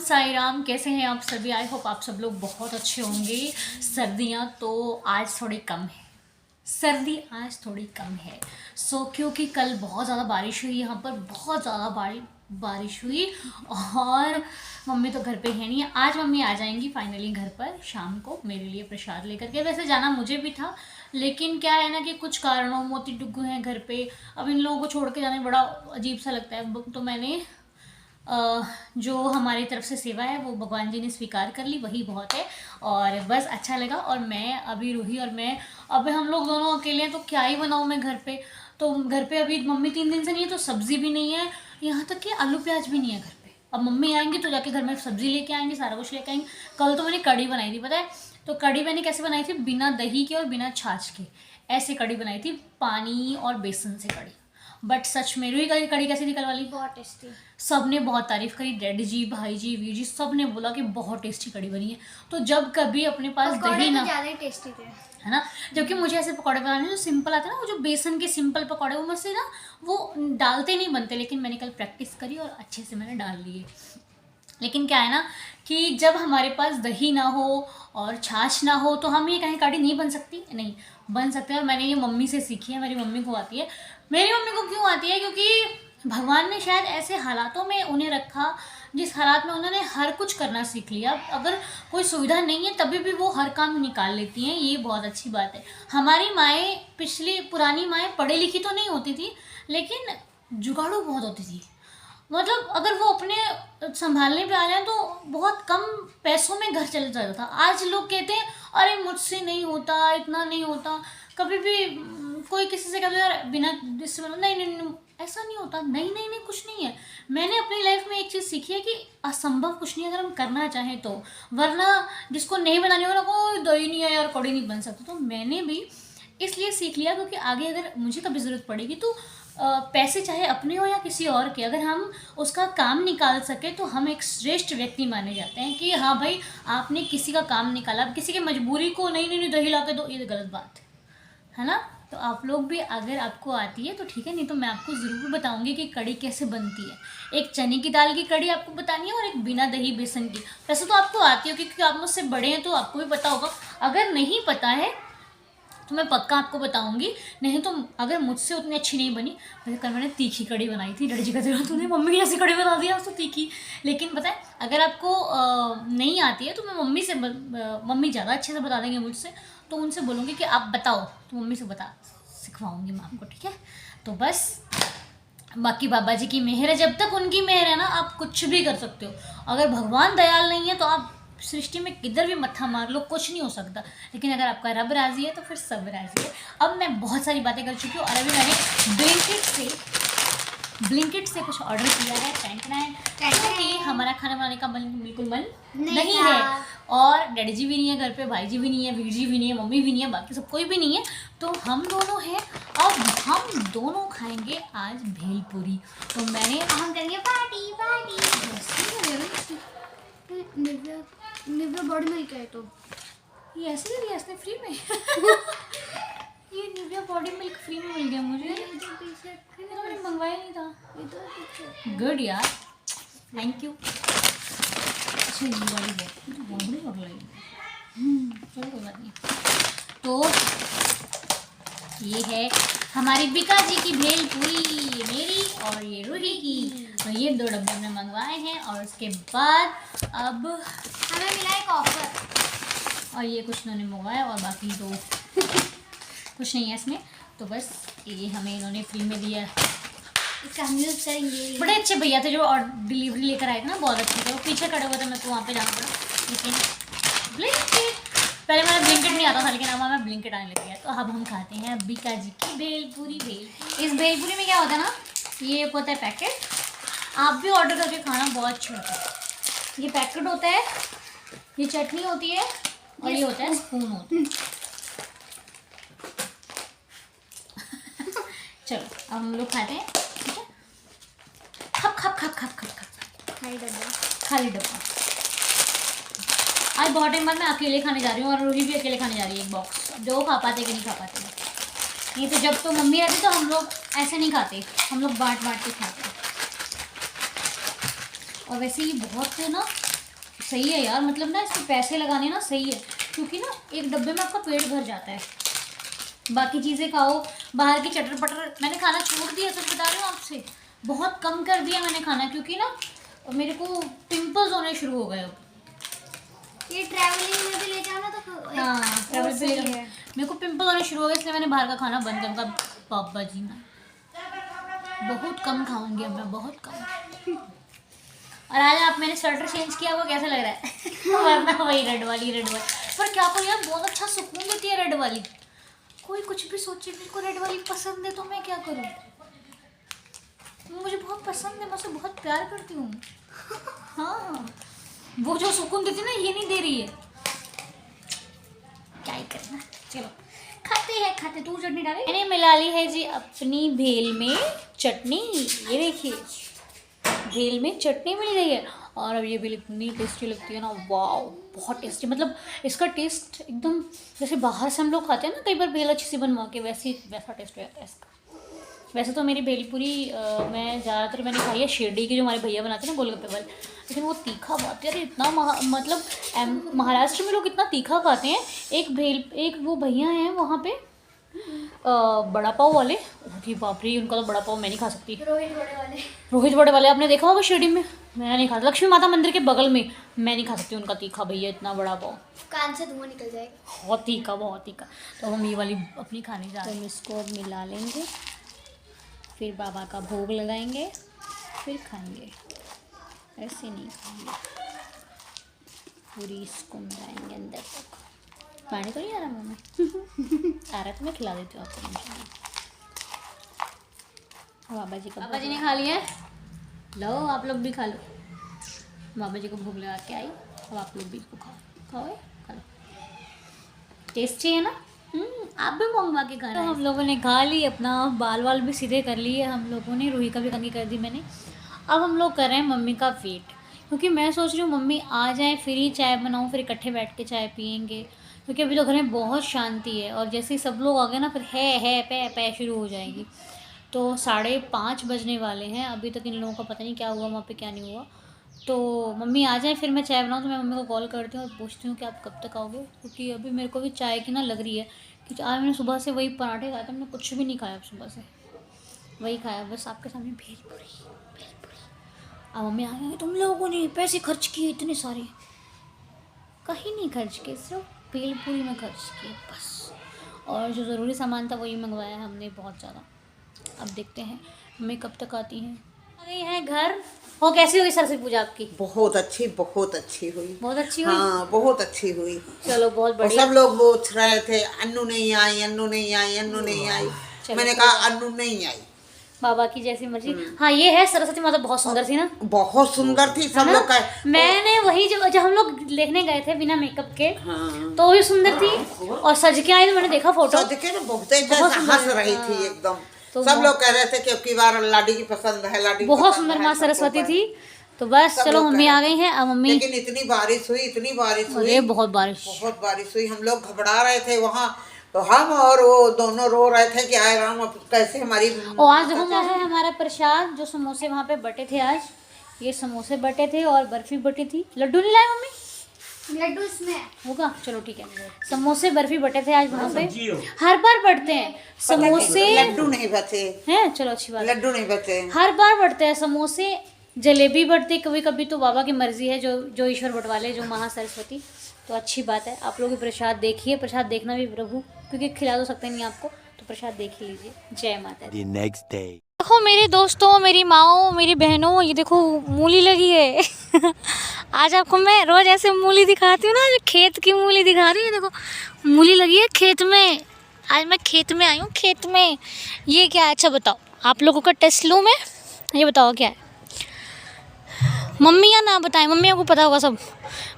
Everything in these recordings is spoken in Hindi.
साई राम। कैसे हैं आप सभी? आई होप आप सब लोग बहुत अच्छे होंगे। सर्दियाँ तो आज थोड़ी कम है, सर्दी आज थोड़ी कम है। क्योंकि कल बहुत ज़्यादा बारिश हुई, यहाँ पर बहुत ज़्यादा बारिश हुई और मम्मी तो घर पे है नहीं। आज मम्मी आ जाएंगी फाइनली घर पर शाम को मेरे लिए प्रसाद लेकर के। वैसे जाना मुझे भी था, लेकिन क्या है ना कि कुछ कारणों मोती डुग्गू हैं घर पे। अब इन लोगों को छोड़ के जाने बड़ा अजीब सा लगता है। तो मैंने जो हमारी तरफ से सेवा है वो भगवान जी ने स्वीकार कर ली, वही बहुत है। और बस अच्छा लगा। और मैं अभी रूही और मैं अभी हम लोग दोनों अकेले हैं, तो क्या ही बनाऊँ मैं घर पे। तो घर पे अभी मम्मी 3 दिन से नहीं है, तो सब्ज़ी भी नहीं है, यहाँ तक कि आलू प्याज भी नहीं है घर पे। अब मम्मी आएंगी तो जाके घर में सब्ज़ी लेके आएंगे, सारा कुछ लेके आएंगे। कल तो मैंने कढ़ी बनाई थी, पता है? तो कढ़ी मैंने कैसे बनाई थी? बिना दही के और बिना छाछ के ऐसे कढ़ी बनाई थी, पानी और बेसन से कढ़ी। बट सच में रूही कढ़ी कैसी निकल वाली? बहुत टेस्टी। सब ने बहुत तारीफ करी, डैडी जी, भाई जी, वीर जी, सब ने बोला कि बहुत टेस्टी कढ़ी बनी है। तो जब कभी अपने पास दही ना, ज़्यादा टेस्टी थे, है ना? जबकि मुझे ऐसे पकौड़े बनाने जो सिंपल आते हैं ना, वो जो बेसन के सिंपल पकौड़े, वो मुझसे ना वो डालते नहीं बनते। लेकिन मैंने कल प्रैक्टिस करी और अच्छे से मैंने डाल लिए। लेकिन क्या है ना कि जब हमारे पास दही ना हो और छाछ ना हो तो हम ये कहीं कढ़ी नहीं बन सकती, नहीं बन सकते। और मैंने ये मम्मी से सीखी है, मेरी मम्मी को आती है। मेरी मम्मी को क्यों आती है? क्योंकि भगवान ने शायद ऐसे हालातों में उन्हें रखा जिस हालात में उन्होंने हर कुछ करना सीख लिया। अगर कोई सुविधा नहीं है तभी भी वो हर काम निकाल लेती हैं, ये बहुत अच्छी बात है। हमारी माएँ, पिछली पुरानी माएँ पढ़ी लिखी तो नहीं होती थी, लेकिन जुगाड़ू बहुत होती थी। मतलब अगर वो अपने संभालने पे आ जाए तो बहुत कम पैसों में घर चल जाता था। आज लोग कहते हैं अरे मुझसे नहीं होता, इतना नहीं होता। कभी भी कोई किसी से कहते यार बिना इससे नहीं, नहीं नहीं ऐसा नहीं होता, नहीं नहीं नहीं कुछ नहीं है। मैंने अपनी लाइफ में एक चीज़ सीखी है कि असंभव कुछ नहीं अगर हम करना चाहें तो। वरना जिसको नहीं बनानी होगा कोई दही नहीं है यार, कढ़ी नहीं बन सकती। तो मैंने भी इसलिए सीख लिया क्योंकि आगे अगर मुझे कभी ज़रूरत पड़ेगी तो पैसे चाहे अपने हो या किसी और के, अगर हम उसका काम निकाल सके तो हम एक श्रेष्ठ व्यक्ति माने जाते हैं कि हाँ भाई आपने किसी का काम निकाला। अब किसी की मजबूरी को नहीं नहीं नहीं दही ला के दो, ये गलत बात है ना? तो आप लोग भी अगर आपको आती है तो ठीक है, नहीं तो मैं आपको ज़रूर बताऊंगी कि कढ़ी कैसे बनती है। एक चने की दाल की कढ़ी आपको बतानी है और एक बिना दही बेसन की। वैसे तो आपको आती है क्योंकि आप मुझसे बड़े हैं तो आपको भी पता होगा। अगर नहीं पता है तो मैं पक्का आपको बताऊंगी, नहीं तो अगर मुझसे उतनी अच्छी नहीं बनी। वैसे कल मैंने तीखी कढ़ी बनाई थी, डैडी जी कहते हैं तूने मम्मी की जैसी कढ़ी बना दिया तो तीखी। लेकिन पता है अगर आपको नहीं आती है तो मैं मम्मी से मम्मी ज़्यादा अच्छे से बता देंगे मुझसे, तो उनसे बोलूँगी कि आप बताओ, तो मम्मी से सिखवाऊँगी मैं आपको, ठीक है? तो बस बाकी बाबा जी की मेहर है, जब तक उनकी मेहर है ना आप कुछ भी कर सकते हो। अगर भगवान दयाल नहीं है तो आप सृष्टि में किधर भी मत्था मार लो, कुछ नहीं हो सकता। लेकिन अगर आपका रब राजी है तो फिर सब राजी है। अब मैं बहुत सारी बातें कर चुकी हूँ और अभी मैंने ब्लिंकिट से कुछ ऑर्डर किया है। क्योंकि हमारा खाना बनाने का बिल्कुल मन नहीं है और डैडी जी भी नहीं है घर पे, भाई जी भी नहीं है, वीर जी भी नहीं है, मम्मी भी नहीं है, बाकी सब कोई भी नहीं है। तो हम दोनों हैं और हम दोनों खाएंगे आज भेलपूरी। तो मैंने हम करेंगे पार्टी निव्या बॉडी मिल्क है तो ये ऐसे दे दिया इसने फ्री में ये निव्या बॉडी मिल्क फ्री में मिल गया मुझे, मैंने मंगवाया नहीं था। गुड यार, थैंक यू। अच्छा ये वाली बॉडी और लगी, चलो कोई बात नहीं। तो ये है हमारी बिका जी की भेलपूरी, मेरी और ये रूही की। तो ये 2 डब्बे हमने मंगवाए हैं और उसके बाद अब हमें मिला एक ऑफर और ये कुछ उन्होंने मंगवाया और बाकी तो कुछ नहीं है इसमें। तो बस ये हमें इन्होंने फ्री में दिया। इसका हम यूज़ करेंगे। बड़े अच्छे भैया थे जो और डिलीवरी लेकर आए थे ना, बहुत अच्छे थे। वो पीछे खड़े हुए थे, मेरे को वहाँ पे जाना पड़ा। लेकिन ब्लिंकिट, पहले मेरा ब्लिंकिट नहीं आता था लेकिन अब हमें ब्लिंकिट आने लग गया। तो अब हम खाते हैं बिका जी की भेलपूरी। इस भेलपूरी में क्या होता है ना, ये होता है पैकेट, आप भी ऑर्डर करके खाना, बहुत अच्छा होता है। ये पैकेट होता है, ये चटनी होती है और ये होता है स्पून होता है। चलो अब हम लोग खाते हैं, ठीक है? खप खप खप खप खप खप खाली डब्बा। आज बहुत टाइम बाद मैं अकेले खाने जा रही हूँ और रूही भी अकेले खाने जा रही है एक बॉक्स। अब जो खा पाते कि नहीं खा पाते, नहीं तो जब तो मम्मी आती तो हम लोग ऐसे नहीं खाते, हम लोग बांट बांट के खाते। और वैसे ये बहुत ना सही है यार, मतलब ना इसके पैसे लगाने ना सही है, क्योंकि ना एक डब्बे में आपका पेट भर जाता है। बाकी चीज़ें खाओ, बाहर की चटर पटर, मैंने खाना छोड़ दिया, सच बता रही हूँ आपसे, बहुत कम कर दिया मैंने खाना, क्योंकि ना मेरे को पिंपल्स होने शुरू हो गए अब। ये ट्रैवलिंग में भी ले जाओ ना तो हाँ, ट्रैवल पे ले जाओ। मेरे को पिंपल होने शुरू हो गए, इसलिए मैंने बाहर का खाना बंद कर दिया। पापा जी ना, बहुत कम खाऊंगी अब मैं, बहुत कम। और आज आप मैंने स्वेटर चेंज किया, वो कैसा लग रहा है? वरना वही रेड वाली पर क्या करूँ यार, बहुत अच्छा सुकून देती है रेड वाली। कोई कुछ भी सोचे, मेरे को रेड वाली पसंद है तो मैं क्या करूँ, मुझे बहुत पसंद है, मैं उसे बहुत प्यार करती हूँ। हाँ, वो जो सुकून देती है ना, ये नहीं दे रही है, क्या ही करना। चलो खाते तू चटनी डाले। मैंने मिला ली है जी अपनी भेल में चटनी, ये देखिए भेल में चटनी मिल गई है। और अब ये भेल इतनी टेस्टी लगती है ना, वाह बहुत टेस्टी, मतलब इसका टेस्ट एकदम जैसे बाहर से हम लोग खाते हैं ना कई बार भेल अच्छी सी बनवा के, वैसा टेस्ट रहता है इसका। वैसे तो मेरी भेलपुरी मैं ज़्यादातर मैंने खाई है शिरडी की, जो हमारे भैया बनाते हैं ना गोलगप्पे वाले, लेकिन वो तीखा बहुत यार, इतना मतलब महाराष्ट्र में लोग इतना तीखा खाते हैं। एक वो भैया हैं वहाँ पे बड़ा पाव वाले, अरे बाप रे, उनका तो बड़ा पाव मैं नहीं खा सकती। रोहित बड़े वाले आपने देखा होगा शिरडी में, मैं नहीं खाता। लक्ष्मी माता मंदिर के बगल में, मैं नहीं खा सकती उनका तीखा, भैया इतना बड़ा पाव, कान से धुआं निकल जाएगा, बहुत तीखा। तो हम ये वाली अपनी खाने जा रहे हैं। तो हम इसको अब मिला लेंगे, फिर बाबा का भोग लगाएंगे, फिर खाएंगे, ऐसे नहीं खाएंगे, पूरी इसको मिलाएंगे अंदर तक। पानी तो नहीं आ रहा मुँह में? आ रहा तो मैं खिला देती हूँ आपको। बाबा जी ने खा लिया है, लो आप लोग भी खा लो। बाबा जी को भोग लगा के आई, अब आप लोग भी इसको खा लो। टेस्टी है ना? आप भी मंगवा के खाना। तो हम लोगों ने खा ली, अपना बाल वाल भी सीधे कर लिए हम लोगों ने, रूही का भी कंघी कर दी मैंने। अब हम लोग कर रहे हैं मम्मी का वेट, क्योंकि मैं सोच रही हूँ मम्मी आ जाए, फिर ही चाय बनाऊँ, फिर इकट्ठे बैठ के चाय पियेंगे, क्योंकि अभी तो घर में बहुत शांति है। और जैसे ही सब लोग आ गए ना, फिर है पे शुरू हो जाएगी। तो 5:30 बजने वाले हैं, अभी तक इन लोगों का पता नहीं क्या हुआ वहाँ पे, क्या नहीं हुआ। तो मम्मी आ जाए फिर मैं चाय बनाऊँ, तो मैं मम्मी को कॉल करती हूँ और पूछती हूँ कि आप कब तक आओगे, क्योंकि अभी मेरे को भी चाय की ना लग रही है। क्योंकि आज मैंने सुबह से वही पराठे खाए थे, मैंने कुछ भी नहीं खाया सुबह से, वही खाया बस आपके सामने भेलपुरी। अब मम्मी आ गई, तुम लोगों ने पैसे खर्च किए इतने सारे, कहीं नहीं खर्च किए, सिर्फ भेलपुरी में खर्च किए बस। और जो ज़रूरी सामान था वही मंगवाया है हमने बहुत ज़्यादा। अब देखते हैं मम्मी कब तक आती हैं। आ गई हैं घर। हो कैसी हुई सरस्वती पूजा आपकी? बहुत अच्छी हुई। बहुत अच्छी हुई। हाँ बहुत अच्छी हुई। चलो बहुत बढ़िया। सब लोग पूछ रहे थे अन्नू नहीं आई, अन्नू नहीं आई, अन्नू नहीं आई। मैंने कहा अन्नू नहीं आई, बाबा की जैसी मर्जी। हाँ ये है, सरस्वती माता बहुत सुंदर थी ना, बहुत सुंदर थी। सब लोग का मैंने वही जब हम लोग देखने गए थे बिना मेकअप के, हाँ। तो भी सुंदर थी, और सज के आई तो मैंने देखा फोटो, सज के बहुत हंस रही थी एकदम। तो सब लोग कह रहे थे कि अब की बार लाडी की पसंद है, लाडी बहुत सुंदर माँ सरस्वती थी। तो बस चलो मम्मी आ गई हैं। अब मम्मी, लेकिन इतनी बारिश हुई, अरे बहुत बारिश हुई। हम लोग घबरा रहे थे वहाँ, तो हम और वो दोनों रो रहे थे कि आए राम अब कैसे हमारी। और आज देखो क्या है हमारा प्रसाद, जो समोसे वहाँ पे बटे थे आज, ये समोसे बटे थे और बर्फी बटी थी। लड्डू नहीं लाए मम्मी? लड्डू इसमें होगा, चलो ठीक है। समोसे बर्फी बटे थे आज वहाँ पे, हर बार बढ़ते हैं समोसे, लड्डू नहीं बचे हैं, चलो अच्छी बात, लड्डू नहीं बचे, हर बार बढ़ते हैं समोसे, जलेबी बढ़ती, कभी कभी तो बाबा की मर्जी है, जो ईश्वर बटवाले, जो महासरस्वती। तो अच्छी बात है, आप लोग भी प्रसाद देखिए, प्रसाद देखना भी प्रभु, क्योंकि खिला तो सकते नहीं आपको, तो प्रसाद देख ही लीजिए। जय माता दी। नेक्स्ट डे देखो मेरे दोस्तों, मेरी माओ, मेरी बहनों, ये देखो मूली लगी है। आज आपको मैं रोज ऐसे मूली दिखाती हूँ ना, जो खेत की मूली दिखा रही है, देखो मूली लगी है खेत में। आज मैं खेत में आई हूँ, खेत में। ये क्या है अच्छा बताओ, आप लोगों का टेस्ट लूँ मैं, ये बताओ क्या है। मम्मियाँ ना बताएं, मम्मियों को पता होगा सब,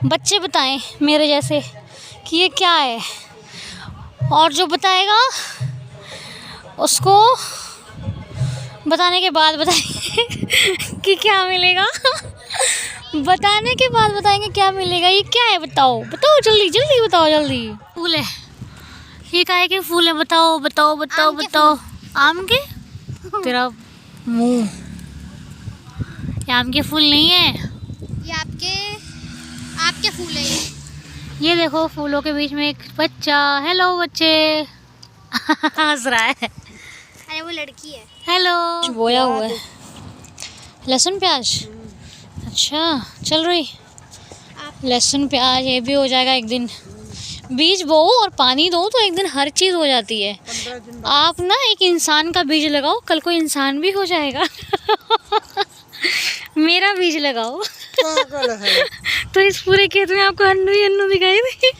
बच्चे बताएं मेरे जैसे कि ये क्या है, और जो बताएगा उसको बताने के बाद बताएंगे कि क्या मिलेगा। बताने के बाद बताएंगे क्या मिलेगा। ये क्या है बताओ, बताओ जल्दी जल्दी बताओ, जल्दी। फूल है, ये काहे के फूल है, बताओ बताओ बताओ बताओ। आम के? तेरा मुंह, ये आम के फूल नहीं है, ये आपके फूल है ये। ये देखो फूलों के बीच में एक बच्चा, हेलो बच्चे हंस रहा है। अरे वो लड़की है। हेलो। बोया हुआ है लहसुन प्याज। अच्छा चल रही लहसुन प्याज, ये भी हो जाएगा एक दिन। बीज बो और पानी दो तो एक दिन हर चीज़ हो जाती है। आप ना एक इंसान का बीज लगाओ, कल को इंसान भी हो जाएगा मेरा बीज लगाओ पागल है। तो इस पूरे खेत में आपको अन्नू ही अन्नू दिखाई दे